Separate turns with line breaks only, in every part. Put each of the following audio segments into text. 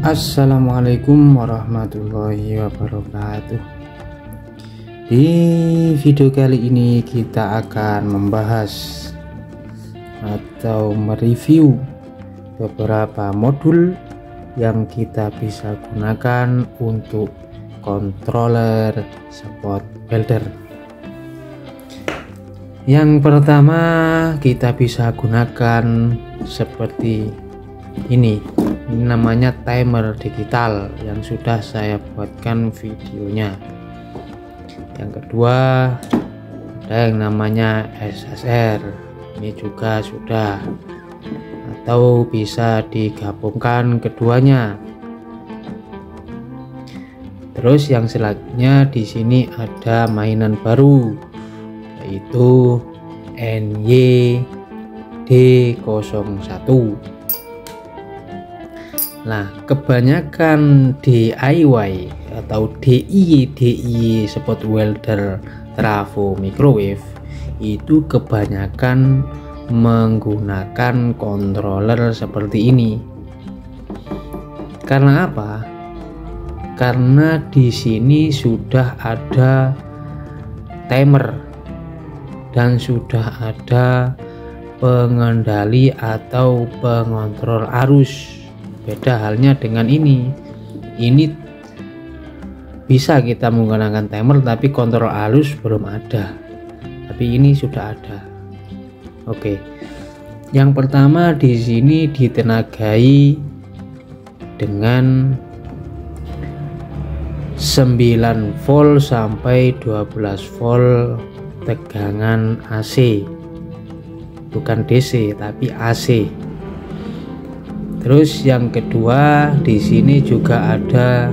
Assalamualaikum warahmatullahi wabarakatuh. Di video kali ini kita akan membahas atau mereview beberapa modul yang kita bisa gunakan untuk controller spot welder. Yang pertama kita bisa gunakan seperti ini namanya timer digital yang sudah saya buatkan videonya. Yang kedua ada yang namanya SSR, ini juga sudah, atau bisa digabungkan keduanya. Terus yang selanjutnya di sini ada mainan baru, yaitu NYD01. Nah, kebanyakan DIY atau DIY spot welder trafo microwave itu kebanyakan menggunakan controller seperti ini. Karena apa? Karena di sini sudah ada timer dan sudah ada pengendali atau pengontrol arus. Beda halnya dengan ini bisa kita menggunakan timer tapi kontrol arus belum ada, tapi ini sudah ada. Oke, yang pertama di sini ditenagai dengan 9 volt sampai 12 volt tegangan AC, bukan DC tapi AC. Terus yang kedua di sini juga ada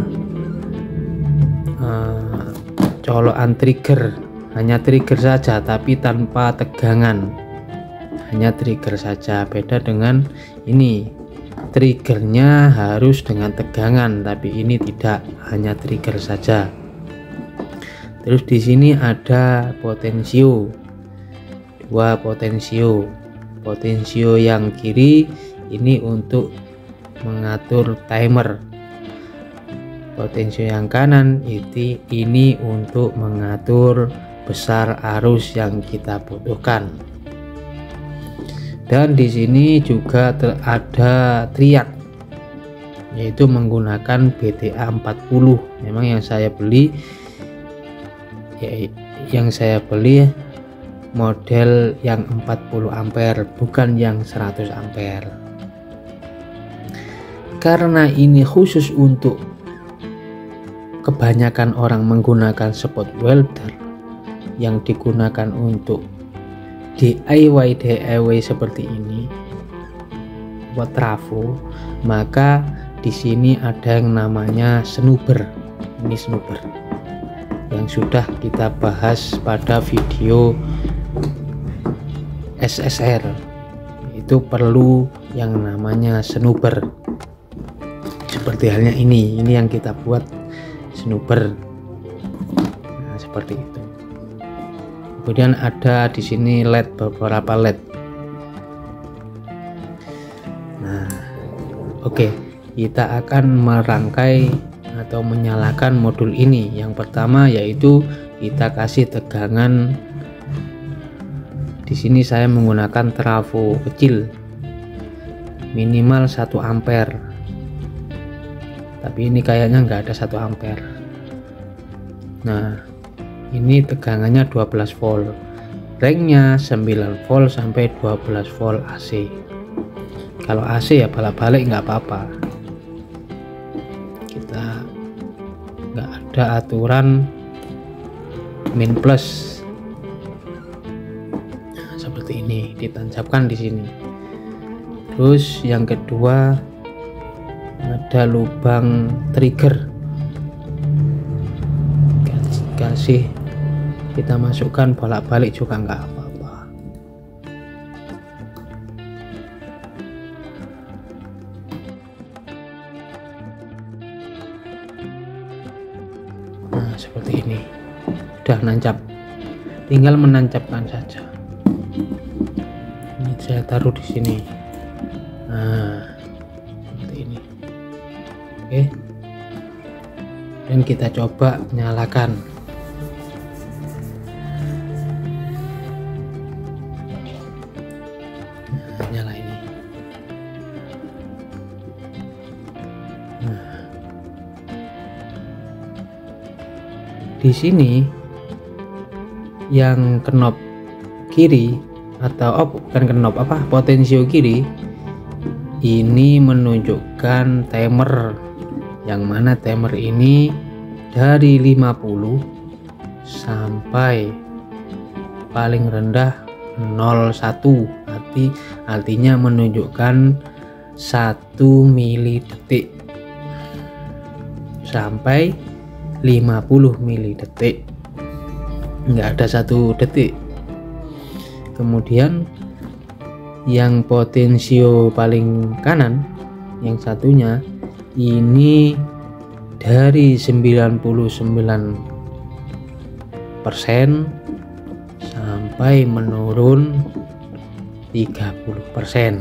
colokan trigger, hanya trigger saja tapi tanpa tegangan, hanya trigger saja. Beda dengan ini, triggernya harus dengan tegangan tapi ini tidak, hanya trigger saja. Terus di sini ada potensio, dua potensio. Potensio yang kiri ini untuk mengatur timer, potensio yang kanan ini untuk mengatur besar arus yang kita butuhkan. Dan di sini juga ada triak, yaitu menggunakan BTA 40. Memang yang saya beli model yang 40 ampere, bukan yang 100 ampere. Karena ini khusus untuk kebanyakan orang menggunakan spot welder yang digunakan untuk DIY seperti ini buat trafo, maka di sini ada yang namanya snubber. Ini snubber yang sudah kita bahas pada video SSR, itu perlu yang namanya snubber. Seperti halnya ini yang kita buat snubber. Nah, seperti itu. Kemudian ada di sini LED, beberapa LED. Nah, oke, kita akan merangkai atau menyalakan modul ini. Yang pertama yaitu kita kasih tegangan. Di sini saya menggunakan trafo kecil, minimal 1 ampere. Tapi ini kayaknya nggak ada 1 ampere. Nah, ini tegangannya 12 volt, ranknya 9 volt sampai 12 volt AC. Kalau AC ya balik-balik nggak apa-apa, kita nggak ada aturan min plus. Nah, seperti ini ditancapkan di sini. Terus yang kedua ada lubang trigger, kasih kita masukkan bolak-balik juga nggak apa-apa. Nah, seperti ini udah nancap, tinggal menancapkan saja. Ini saya taruh di sini. Nah, seperti ini. Oke, dan kita coba nyalakan. Nah, nyala ini. Nah, di sini yang knob kiri atau bukan knob, potensio kiri ini menunjukkan timer, yang mana timer ini dari 50 sampai paling rendah 01, artinya menunjukkan 1 mili detik sampai 50 mili detik, nggak ada 1 detik. Kemudian yang potensio paling kanan, yang satunya ini dari 99% sampai menurun 30%.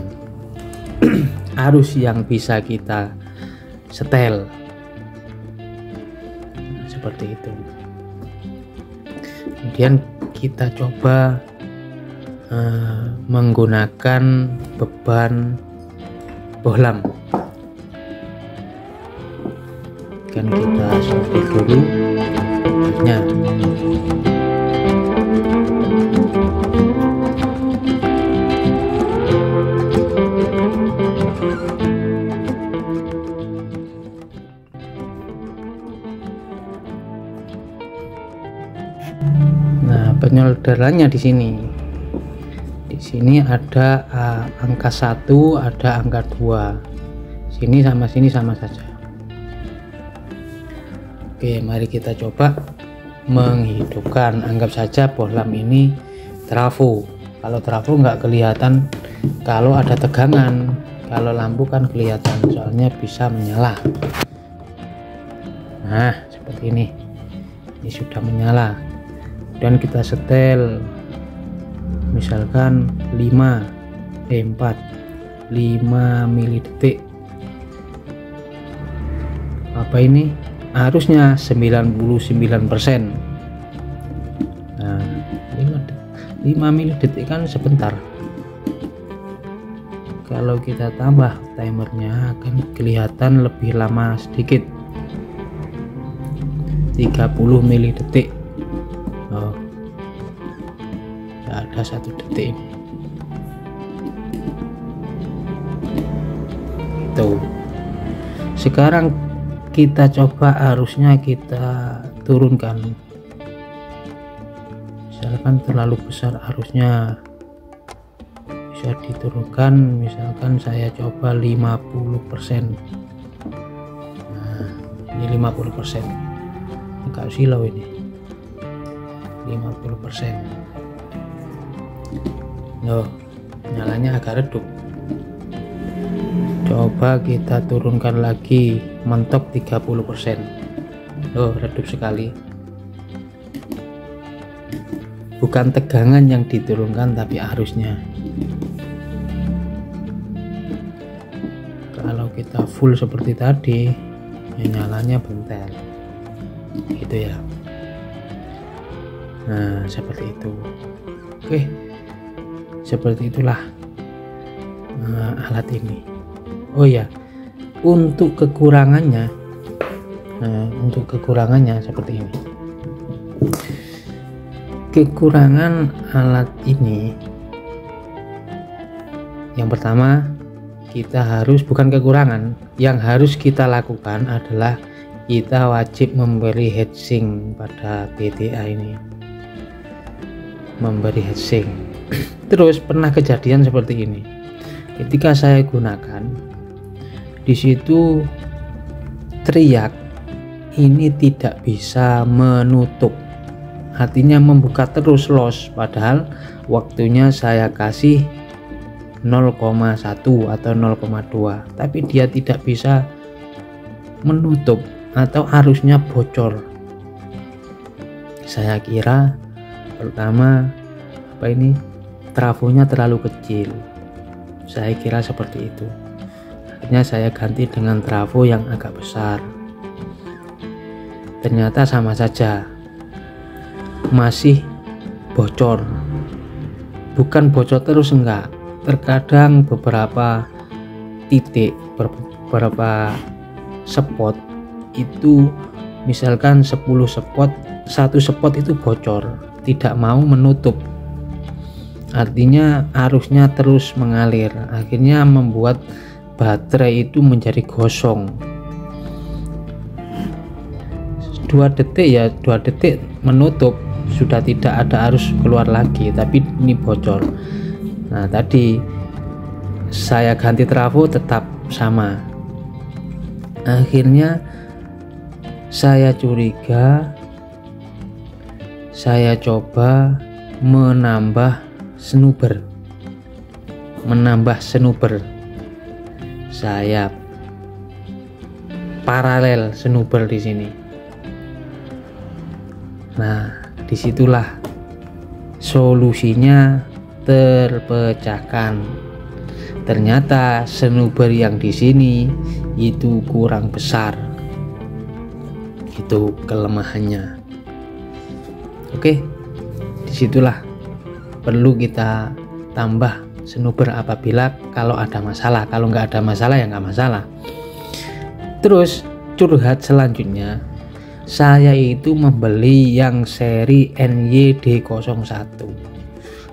Arus yang bisa kita setel seperti itu. Kemudian kita coba menggunakan beban bohlam. Kan kita sortir dulu bebannya. Nah, penyolderannya di sini. Di sini ada angka 1, ada angka 2. Sini sama saja. Oke, mari kita coba menghidupkan. Anggap saja bohlam ini trafo. Kalau trafo nggak kelihatan kalau ada tegangan. Kalau lampu kan kelihatan, soalnya bisa menyala. Nah, seperti ini. Ini sudah menyala. Dan kita setel misalkan 5 mili detik. Apa ini? Harusnya 99%. Nah, 5 mili detik kan sebentar. Kalau kita tambah timernya akan kelihatan lebih lama sedikit, 30 mili detik. Oh, tidak ada 1 detik ini. Itu. Sekarang kita coba arusnya kita turunkan. Misalkan terlalu besar arusnya, bisa diturunkan. Misalkan saya coba 50%. Nah, ini 50%. Agak silau ini. 50%. Loh, nyalanya agak redup. Coba kita turunkan lagi, mentok 30%. Loh, redup sekali. Bukan tegangan yang diturunkan, tapi arusnya. Kalau kita full seperti tadi, ya nyalanya bentel. Gitu ya. Nah, seperti itu. Oke, seperti itulah alat ini. Oh ya, untuk kekurangannya, seperti ini. Kekurangan alat ini, yang pertama, kita harus, bukan kekurangan, yang harus kita lakukan adalah kita wajib memberi heatsink pada PTA ini, memberi heatsink. Terus pernah kejadian seperti ini, ketika saya gunakan, di situ teriak, ini tidak bisa menutup, artinya membuka terus los, padahal waktunya saya kasih 0,1 atau 0,2, tapi dia tidak bisa menutup atau arusnya bocor. Saya kira pertama trafonya terlalu kecil, saya kira seperti itu. akhirnya saya ganti dengan trafo yang agak besar. Ternyata sama saja, masih bocor. Bukan bocor terus, enggak, terkadang beberapa titik, beberapa spot itu, misalkan 10 spot, satu spot itu bocor, tidak mau menutup, artinya arusnya terus mengalir, akhirnya membuat baterai itu menjadi gosong. 2 detik ya, 2 detik menutup, sudah tidak ada arus keluar lagi, tapi ini bocor. Nah, tadi saya ganti trafo tetap sama. Akhirnya saya curiga, saya coba menambah snubber. Saya paralel snubber di sini. Nah, disitulah solusinya terpecahkan. Ternyata snubber yang di sini itu kurang besar. Itu kelemahannya. Oke, disitulah perlu kita tambah snubber apabila kalau ada masalah. Kalau nggak ada masalah ya nggak masalah. Terus curhat selanjutnya, saya itu membeli yang seri NYD01.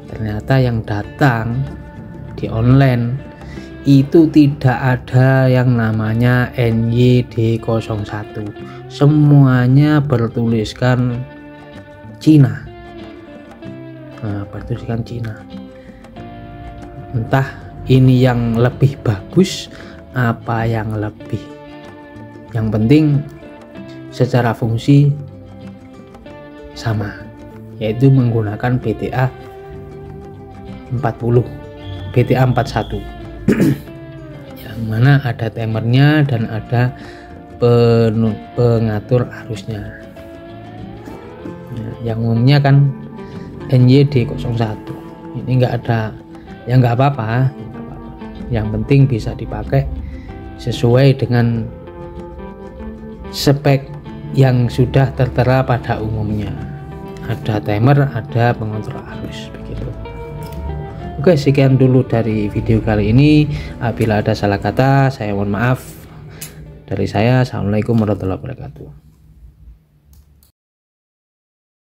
Ternyata yang datang di online itu tidak ada yang namanya NYD01. Semuanya bertuliskan Cina. Nah, bertuliskan Cina. Entah ini yang lebih bagus apa yang lebih. Yang penting secara fungsi sama, yaitu menggunakan BTA 40, BTA 41 yang mana ada timernya dan ada pengatur arusnya. Nah, yang umumnya kan NYD01, ini enggak ada, ya nggak apa-apa, yang penting bisa dipakai sesuai dengan spek yang sudah tertera pada umumnya. Ada timer, ada pengontrol arus, begitu. Oke, sekian dulu dari video kali ini. Apabila ada salah kata, saya mohon maaf. Dari saya, assalamualaikum warahmatullahi wabarakatuh.